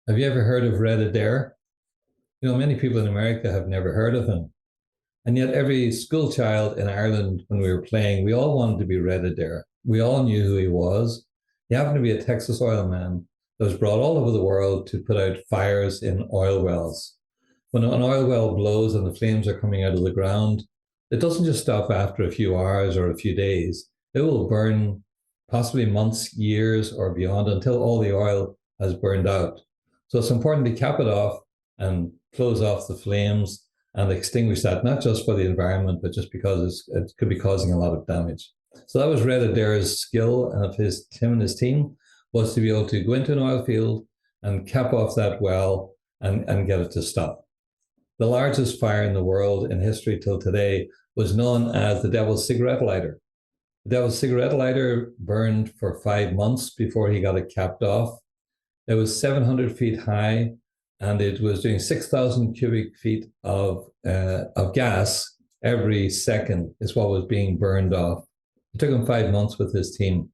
Have you ever heard of Red Adair? Many people in America have never heard of him. And yet every school child in Ireland, when we were playing, we all wanted to be Red Adair. We all knew who he was. He happened to be a Texas oil man that was brought all over the world to put out fires in oil wells. When an oil well blows and the flames are coming out of the ground, it doesn't just stop after a few hours or a few days. It will burn possibly months, years, or beyond until all the oil has burned out. So it's important to cap it off and close off the flames and extinguish that, not just for the environment, but just because it could be causing a lot of damage. So that was Red Adair's skill of him and his team, was to be able to go into an oil field and cap off that well and get it to stop. The largest fire in the world in history till today was known as the Devil's Cigarette Lighter. The Devil's Cigarette Lighter burned for 5 months before he got it capped off. It was 700 feet high, and it was doing 6,000 cubic feet of gas every second is what was being burned off. It took him 5 months with his team.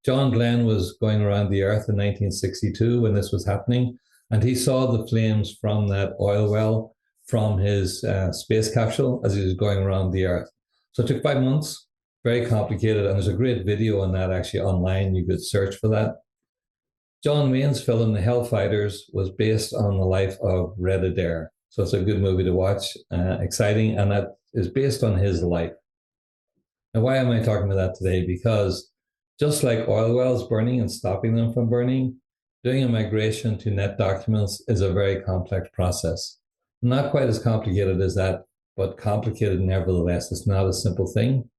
John Glenn was going around the Earth in 1962 when this was happening, and he saw the flames from that oil well from his space capsule as he was going around the Earth. So it took 5 months, very complicated, and there's a great video on that actually online. You could search for that. John Wayne's film, The Hellfighters, was based on the life of Red Adair. So it's a good movie to watch, exciting, and that is based on his life. Now, why am I talking about that today? Because just like oil wells burning and stopping them from burning, doing a migration to NetDocuments is a very complex process. Not quite as complicated as that, but complicated nevertheless. It's not a simple thing.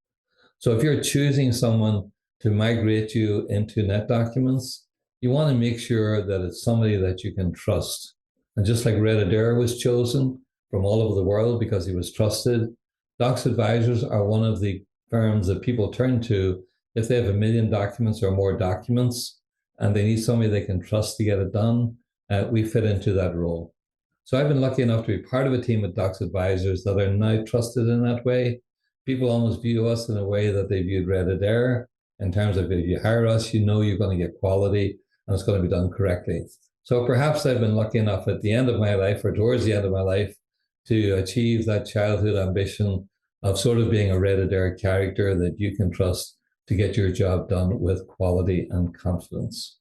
So if you're choosing someone to migrate you into NetDocuments, you want to make sure that it's somebody that you can trust. And just like Red Adair was chosen from all over the world because he was trusted, DoxAdvisors are one of the firms that people turn to if they have 1 million documents or more documents and they need somebody they can trust to get it done. We fit into that role. So I've been lucky enough to be part of a team at DoxAdvisors that are now trusted in that way. People almost view us in a way that they viewed Red Adair, in terms of if you hire us, you know you're going to get quality and it's going to be done correctly. So perhaps I've been lucky enough at the end of my life or towards the end of my life to achieve that childhood ambition of sort of being a Red Adair character that you can trust to get your job done with quality and confidence.